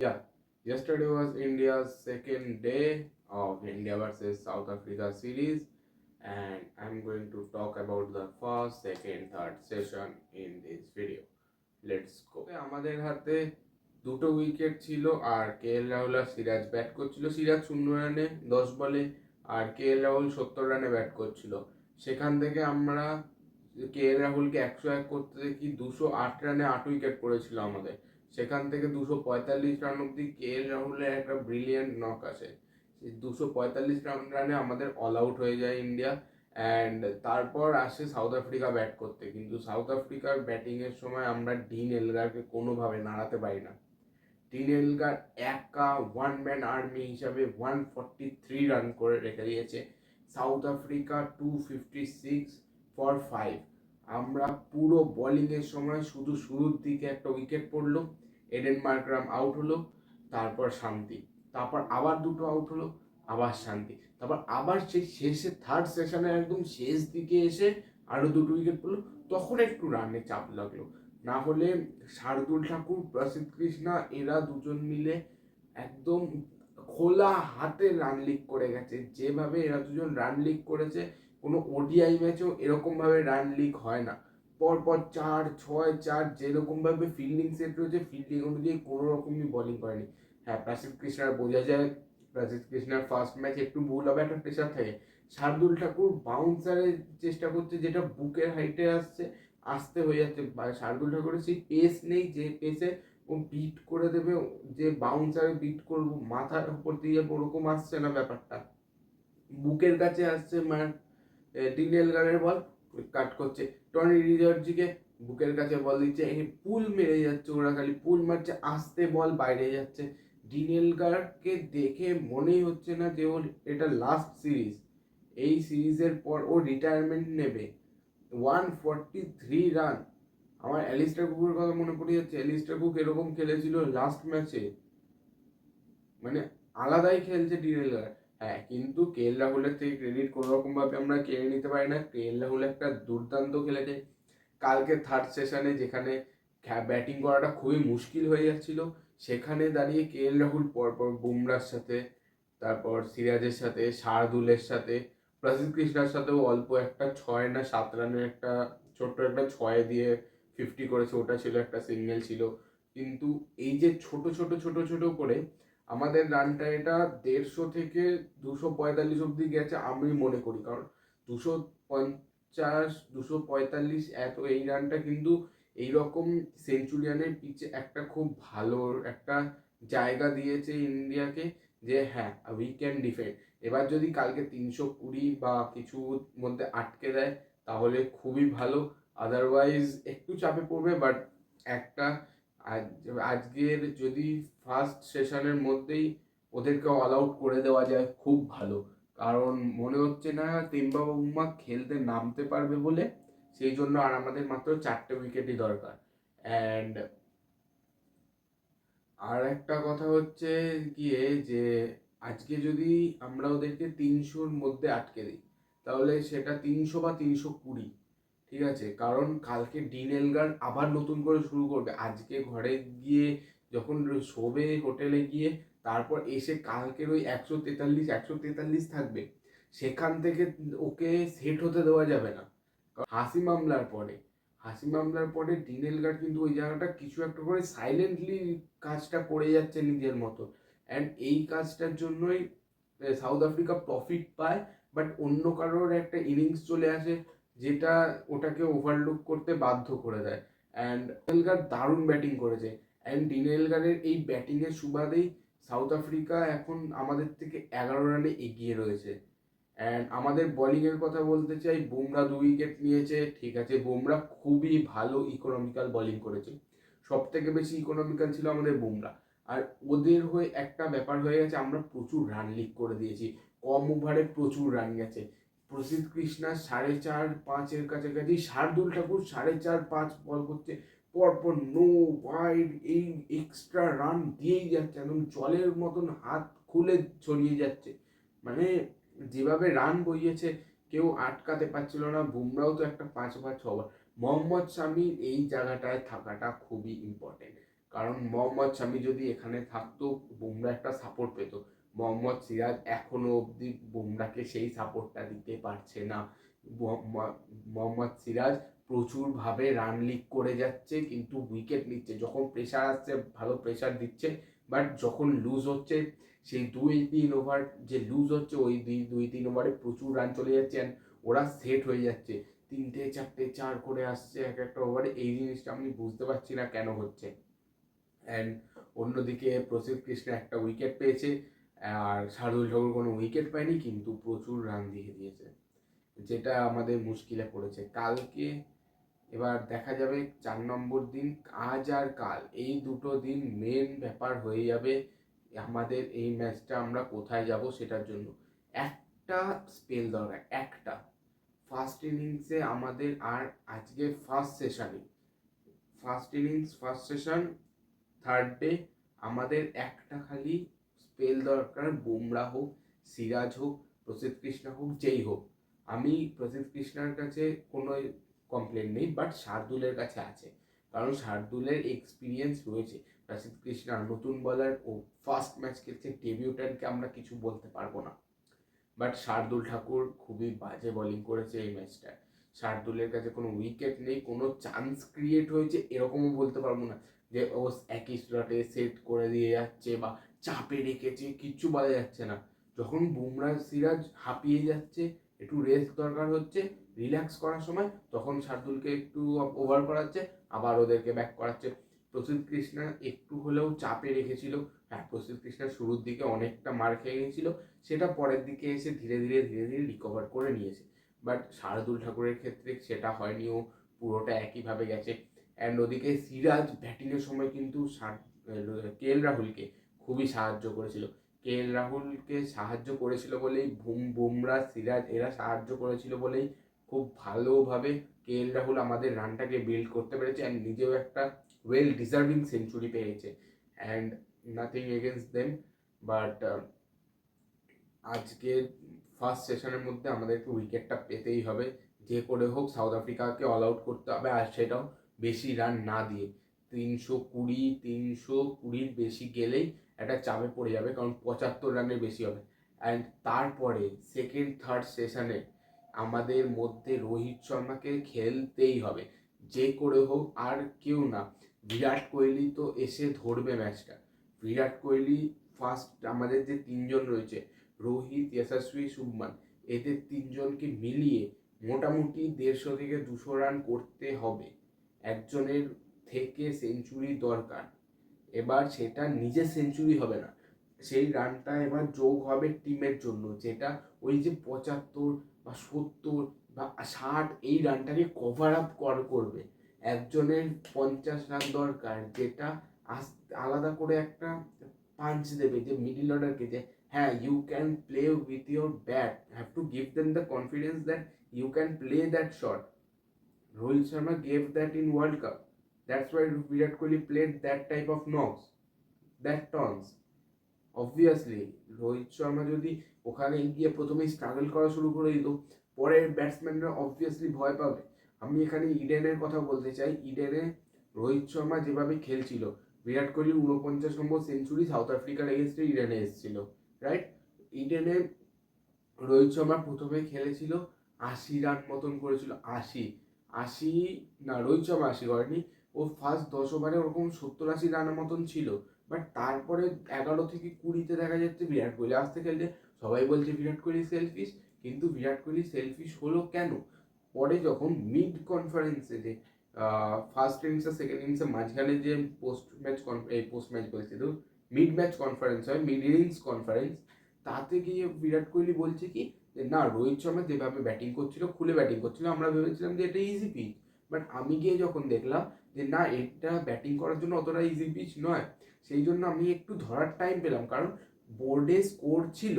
Yeah, yesterday was India's second day of India versus South Africa series, and I'm going to talk about the first, second, third session in this video. Let's go. আমাদের হাতে দুটো wicket ছিল, আর কে এল রাহুল আর Siraj bat করছিল। সিরাজ 0 রানে 10 বলে, আর কে এল রাহুল 70 রানে bat করছিল। সেখান থেকে আমরা কে এল রাহুলকে 101 করতে দেখি, 208 রানে 8 উইকেট পড়েছিল আমাদের। সেখান থেকে 245 রান অব্দি কে এল রাহুলের একটা ব্রিলিয়ান্ট নক আসে। 245 রানে আমাদের অল আউট হয়ে যায় ইন্ডিয়া। অ্যান্ড তারপর আসে সাউথ আফ্রিকা ব্যাট করতে, কিন্তু সাউথ আফ্রিকার ব্যাটিংয়ের সময় আমরা ডিন এলগারকে কোনোভাবে নাড়াতে পারি না। ডিন এলগার একা ওয়ান ম্যান আর্মি হিসাবে 143 রান করে রেখে দিয়েছে। South Africa 256 for 5। আমরা পুরো বোলিংয়ের সময় শুধু শুরুর দিকে একটা উইকেট পড়লো, এডেন মার্করাম আউট হলো, তারপর শান্তি, তারপর আবার দুটো আউট হলো, আবার শান্তি, তারপর আবার সেই শেষে থার্ড সেশনের একদম শেষ দিকে এসে আরও দুটো উইকেট পড়লো। তখন একটু রানের চাপ লাগলো, না হলে শার্দুল ঠাকুর, প্রসিদ্ধ কৃষ্ণা এরা দুজন মিলে একদম খোলা হাতে রান লিক করে গেছে। যেভাবে এরা দুজন রান লিক করেছে, কোনো ওডিআই ম্যাচেও এরকমভাবে রান লিক হয় না। পরপর 4-6-4 যেরকমভাবে ফিল্ডিং সেট রয়েছে, ফিল্ডিং অনুযায়ী কোনো রকমই বোলিং করেনি। হ্যাঁ, প্রসিদ্ধ কৃষ্ণার বোঝা যায়, প্রসিদ্ধ কৃষ্ণার ফার্স্ট ম্যাচ একটু ভুল হবে, একটা প্রেশার থাকে। শার্দুল ঠাকুর বাউন্সারের চেষ্টা করছে, যেটা বুকের হাইটে আসতে হয়ে যাচ্ছে। শার্দুল ঠাকুরের সেই পেস নেই যে পেসে ও বিট করে দেবে, যে বাউন্সারে বিট করবো মাথার উপর দিয়ে, ওরকম আসছে না ব্যাপারটা। বুকের কাছে আসছে, ডিন এলগারের বল কাট করছে, টনি রিজার্জিকে বুকের কাছে বল দিচ্ছে, পুল মেরে যাচ্ছে, ওরা খালি পুল মারছে, আসতে বল বাইরে যাচ্ছে। ডিন এলগারকে দেখে মনেই হচ্ছে না যে ওর এটা লাস্ট সিরিজ। এই সিরিজের পর ও রিটায়ারমেন্ট নেবে। 143 রান। আমার অ্যালিস্টার কুকের কথা মনে পড়ে যাচ্ছে। অ্যালিস্টার কুক এরকম খেলেছিল লাস্ট ম্যাচে, মানে আলাদাই খেলছে ডিরেলার। হ্যাঁ, কিন্তু কে এল রাহুলের থেকে ক্রেডিট কোনো রকম ভাবে আমরা কেড়ে নিতে পারি না। কে এল রাহুল একটা দুর্দান্ত খেলেছে কালকে থার্ড সেশনে, যেখানে ব্যাটিং করাটা খুবই মুশকিল হয়ে যাচ্ছিল, সেখানে দাঁড়িয়ে কে এল রাহুল পরপর বুমরার সাথে, তারপর সিরাজের সাথে, শার্দুলের সাথে, প্রসিদ্ধ কৃষ্ণার সাথেও অল্প একটা 6 না 7 রানের একটা ছোট্ট একটা 6 দিয়ে 50 করেছে, ওটা ছিল একটা সিঙ্গেল ছিল। কিন্তু এই যে ছোট ছোট ছোট ছোট করে আমাদের রানটা এটা 150 থেকে 245 অব্দি গেছে আমি মনে করি। কারণ 250, 245 এত এই রানটা কিন্তু এইরকম সেঞ্চুরিয়ানের পিচে একটা খুব ভালো একটা জায়গা দিয়েছে ইন্ডিয়াকে, যে হ্যাঁ উই ক্যান ডিফেন্ড। এবার যদি কালকে 320 বা কিছুর মধ্যে আটকে দেয় তাহলে খুবই ভালো, আদারওয়াইজ একটু চাপে পড়বে। বাট একটা আজকের যদি ফার্স্ট সেশনের মধ্যেই ওদেরকে অল আউট করে দেওয়া যায় খুব ভালো। কারণ মনে হচ্ছে না তিনবা বুমরা খেলতে নামতে পারবে বলে, সেই জন্য আর আমাদের মাত্র 4টে উইকেটই দরকার। অ্যান্ড আর একটা কথা হচ্ছে গিয়ে যে আজকে যদি আমরা ওদেরকে 300-র মধ্যে আটকে দিই, তাহলে সেটা 300 বা 320, ঠিক আছে। কারণ কালকে ডিন এলগার আবার নতুন করে শুরু করবে। আজকে ঘরে গিয়ে যখন শোবে হোটেলে গিয়ে, তারপর এসে কালকের ওই 143 থাকবে, সেখান থেকে ওকে সেট হতে দেওয়া যাবে না। হাসি মামলার পরে ডিন এলগার কিন্তু ওই জায়গাটা কিছু একটা করে সাইলেন্টলি কাজটা করে যাচ্ছে নিজের মতো। অ্যান্ড এই কাজটার জন্যই সাউথ আফ্রিকা প্রফিট পায়। বাট অন্য কারোর একটা ইনিংস চলে আসে যেটা ওটাকে ওভারলুক করতে বাধ্য করে দেয়। অ্যান্ড এলগার দারুণ ব্যাটিং করেছে। অ্যান্ড ডিন এলগারের এই ব্যাটিংয়ের সুবাদেই সাউথ আফ্রিকা এখন আমাদের থেকে 11 রানে এগিয়ে রয়েছে। অ্যান্ড আমাদের বোলিংয়ের কথা বলতে চাই, বুমরা 2 উইকেট নিয়েছে, ঠিক আছে। বুমরা খুবই ভালো ইকোনমিক্যাল বোলিং করেছে, সব থেকে বেশি ইকোনমিক্যাল ছিল আমাদের বুমরা। আর ওদের হয়ে একটা ব্যাপার হয়ে গেছে, আমরা প্রচুর রান লিক করে দিয়েছি, কম ওভারে প্রচুর রান গেছে। প্রসিদ্ধ কৃষ্ণা 4.5-5-এর কাছাকাছি, শার্দুল ঠাকুর 4.5-5 বল করছে, পরপর নো ওয়াইড, এই এক্সট্রা রান দিয়েই যাচ্ছে, একদম জলের মতন হাত খুলে ছড়িয়ে যাচ্ছে। মানে যেভাবে রান বইয়েছে কেউ আটকাতে পারছিল না। বুমরাও তো একটা 5 বা 6 ওভার। মোহাম্মদ শামির এই জায়গাটায় থাকাটা খুবই ইম্পর্টেন্ট। কারণ মোহাম্মদ শামি যদি এখানে থাকতো বুমরা একটা সাপোর্ট পেত। মোহাম্মদ সিরাজ এখনো অবধি বুমরাকে সেই সাপোর্টটা দিতে পারছে না। মোহাম্মদ সিরাজ প্রচুরভাবে রান লিক করে যাচ্ছে কিন্তু উইকেট নিচ্ছে, যখন প্রেশার আসছে ভালো প্রেশার দিচ্ছে, বাট যখন লুজ হচ্ছে সেই 2-3 ওভার যে লুজ হচ্ছে ওই 2-3 ওভারে প্রচুর রান চলে যাচ্ছে অ্যান্ড ওরা সেট হয়ে যাচ্ছে, 3টে 4টে 4 করে আসছে এক একটা ওভারে। এই জিনিসটা আমি বুঝতে পারছি না কেন হচ্ছে। অ্যান্ড অন্যদিকে প্রসিদ্ধ কৃষ্ণ একটা উইকেট পেয়েছে আর শার্দুল ঠাকুর কোনো উইকেট পায়নি কিন্তু প্রচুর রান দিয়ে দিয়েছে, যেটা আমাদের মুশকিলে পড়েছে কালকে। এবার দেখা যাবে 4 নম্বর দিন, আজ আর কাল এই দুটো দিন মেন ব্যাপার হয়ে যাবে আমাদের এই ম্যাচটা আমরা কোথায় যাব সেটার জন্য। একটা স্পেল দরকার, একটা ফার্স্ট ইনিংসে আমাদের। আর আজকে first innings first session third day আমাদের একটা খালি স্পেল দরকার, বুমরা হোক, সিরাজ হোক, প্রসিদ্ধ কৃষ্ণা হোক, যেই হোক। আমি প্রসিদ্ধ কৃষ্ণার কাছে কোনো কমপ্লেন নেই, বাট শার্দুলের কাছে আছে, কারণ শার্দুলের এক্সপিরিয়েন্স রয়েছে। প্রসিদ্ধ কৃষ্ণা নতুন বলার, ও ফার্স্ট ম্যাচ খেলছে, ডেবিউট্যান্টকে আমরা কিছু বলতে পারবো না। বাট শার্দুল ঠাকুর খুবই বাজে বোলিং করেছে এই ম্যাচটায়। শার্দুলের কাছে কোনো উইকেট নেই, কোনো চান্স ক্রিয়েট হয়েছে এরকমও বলতে পারবো না যে ও একই স্লটে সেট করে দিয়ে যাচ্ছে বা চাপে রেখেছে, কিচ্ছু বলা যাচ্ছে না। যখন বুমরা সিরাজ হাঁপিয়ে যাচ্ছে, একটু রেস্ট দরকার হচ্ছে, রিল্যাক্স করার সময়, তখন শার্দুলকে একটু ওভার করাচ্ছে, আবার ওদেরকে ব্যাক করাচ্ছে। প্রসিদ্ধ কৃষ্ণা একটু হলেও চাপে রেখেছিল। হ্যাঁ, প্রসিদ্ধ কৃষ্ণা শুরুর দিকে অনেকটা মার খেয়ে গেছিল, সেটা পরের দিকে এসে ধীরে ধীরে রিকভার করে নিয়েছে। বাট শার্দুল ঠাকুরের ক্ষেত্রে সেটা হয়নি, ও পুরোটা একইভাবে গেছে। অ্যান্ড ওদিকে সিরাজ ব্যাটিংয়ের সময় কিন্তু কে এল রাহুলকে খুবই সাহায্য করেছিল। কে এল রাহুলকে সাহায্য করেছিল বলেই বুমরা সিরাজ এরা সাহায্য করেছিল বলেই খুব ভালোভাবে কে এল রাহুল আমাদের রানটাকে বিল্ড করতে পেরেছে অ্যান্ড নিজেও একটা ওয়েল ডিজার্ভিং সেঞ্চুরি পেয়েছে। And nothing against them, but আজকে ফার্স্ট সেশনের মধ্যে আমাদেরকে উইকেটটা পেতেই হবে, যে করে হোক সাউথ আফ্রিকাকে অল আউট করতে হবে, আর সেটাও বেশি রান না দিয়ে। 320 বেশি গেলেই একটা চাপে পড়ে যাবে, কারণ 75 রানের বেশি হবে। অ্যান্ড তারপরে সেকেন্ড থার্ড সেশনে আমাদের মধ্যে রোহিত শর্মাকে খেলতেই হবে, যে করে হোক। আর কেউ না, বিরাট কোহলি তো এসে ধরবে ম্যাচটা। বিরাট কোহলি ফার্স্ট, আমাদের যে 3জন রয়েছে রোহিত, যশস্বী, শুভমান, এদের 3জনকে মিলিয়ে মোটামুটি 150 থেকে 200 রান করতে হবে। একজনের থেকে সেঞ্চুরি দরকার। এবার সেটা নিজের সেঞ্চুরি হবে না, সেই রানটা এবার যোগ হবে টিমের জন্য, যেটা ওই যে 75 বা 70 বা 60 এই রানটাকে কভার আপ করবে। একজনের 50 রান দরকার, যেটা আলাদা করে একটা পাঞ্চ দেবে যে মিডিল অর্ডারকে, যে হ্যাঁ you can play with your bat, have to give them the confidence that you can play that shot. Rohit Sharma gave that in World Cup. That's why Virat Kohli played that type of knocks, that tones. Obviously Rohit Sharma যদি ওখানে গিয়ে প্রথমেই struggle করা শুরু করে দিত, পরের ব্যাটসম্যানরা obviously ভয় পাবে। আমি এখানে ইডেনের কথা বলতে চাই। ইডেনে রোহিত শর্মা যেভাবে খেলছিল, বিরাট কোহলির 49 নম্বর সেঞ্চুরি সাউথ আফ্রিকার এগেনস্টে ইডেনে এসেছিল, রাইট? ইডেনে রোহিত শর্মা প্রথমে খেলেছিল 80 রান মতন করেছিল, 80 না, রোহিত শর্মা 80 করেনি, ও ফার্স্ট 10 ওভারে ওরকম 70-80 রানের মতন ছিল। বাট তারপরে 11 থেকে 20-তে দেখা যাচ্ছে বিরাট কোহলি আসতে খেলছে, সবাই বলছে বিরাট কোহলি সেলফিশ, কিন্তু বিরাট কোহলি সেলফিশ হলো কেন? পরে যখন মিড কনফারেন্সে, যে ফার্স্ট ইনিংস আর সেকেন্ড ইনিংসের মাঝখানে যে পোস্ট ম্যাচ বলছে তো মিড ম্যাচ কনফারেন্স হয়, মিড ইনিংস কনফারেন্স, তাতে গিয়ে বিরাট কোহলি বলছে কি যে না, রোহিত শর্মা যেভাবে ব্যাটিং করছিল, খুলে ব্যাটিং করছিল, আমরা ভেবেছিলাম যে এটা ইজি পিচ। বাট আমি গিয়ে যখন দেখলাম যে না, এটা ব্যাটিং করার জন্য অতটা ইজি পিচ নয়, সেই জন্য আমি একটু ধরার টাইম পেলাম, কারণ বোর্ডে স্কোর ছিল।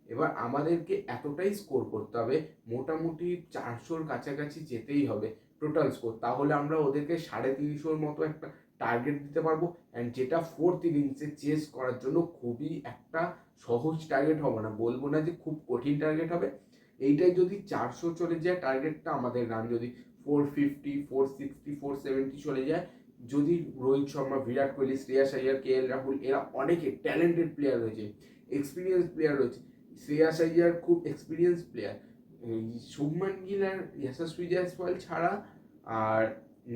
এবার আমাদেরকে এতটাই স্কোর করতে হবে, মোটামুটি 400-র কাছাকাছি যেতেই হবে টোটাল স্কোর, তাহলে আমরা ওদেরকে 350-র মতো একটা টার্গেট দিতে পারবো। অ্যান্ড যেটা ফোর্থ ইনিংসে চেস করার জন্য খুবই একটা সহজ টার্গেট হবে না, বলবো না যে খুব কঠিন টার্গেট হবে। এইটাই যদি 400 চলে যায় টার্গেটটা, আমাদের রান যদি 450, 460, 470 চলে যায়, যদি রোহিত শর্মা, বিরাট কোহলি, শ্রেয়াস আইয়ার, KL রাহুল এরা অনেকে ট্যালেন্টেড প্লেয়ার রয়েছে, এক্সপিরিয়েন্স প্লেয়ার রয়েছে। শ্রেয়াস আইয়ার খুব এক্সপিরিয়েন্স প্লেয়ার, শুভমান গিল আর যশস্বী জয়সওয়াল ছাড়া, আর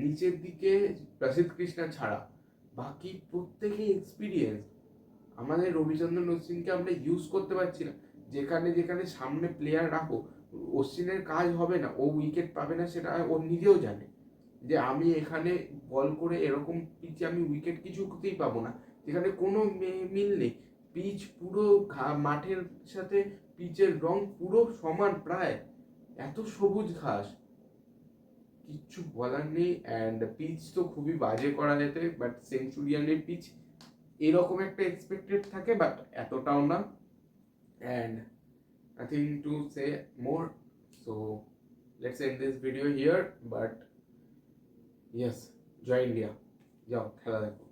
নিচের দিকে প্রসিদ্ধ কৃষ্ণা ছাড়া বাকি প্রত্যেকেই এক্সপিরিয়েন্স। আমাদের রবিচন্দ্রন অশ্বিনকে আমরা ইউজ করতে পারছি না। যেখানে যেখানে সামনে প্লেয়ার রাখো, অশ্বিনের কাজ হবে না, ও উইকেট পাবে না সেটা ও নিজেও জানে, যে আমি এখানে বল করে এরকম পিচে আমি উইকেট কিছুতেই পাবো না, যেখানে কোনো মিল নেই। পিচ পুরো মাঠের সাথে পিচের রং পুরো সমান প্রায়, এত সবুজ ঘাস, কিচ্ছু বলার নেই। অ্যান্ড পিচ তো খুবই বাজে করা যেতে, বাট সেঞ্চুরিয়ানের পিচ এরকম একটা এক্সপেক্টেড থাকে, বাট এতটাও না। And nothing to say more, so let's end this video here, but yes, জয় ইন্ডিয়া, যাও খেলা দেখো।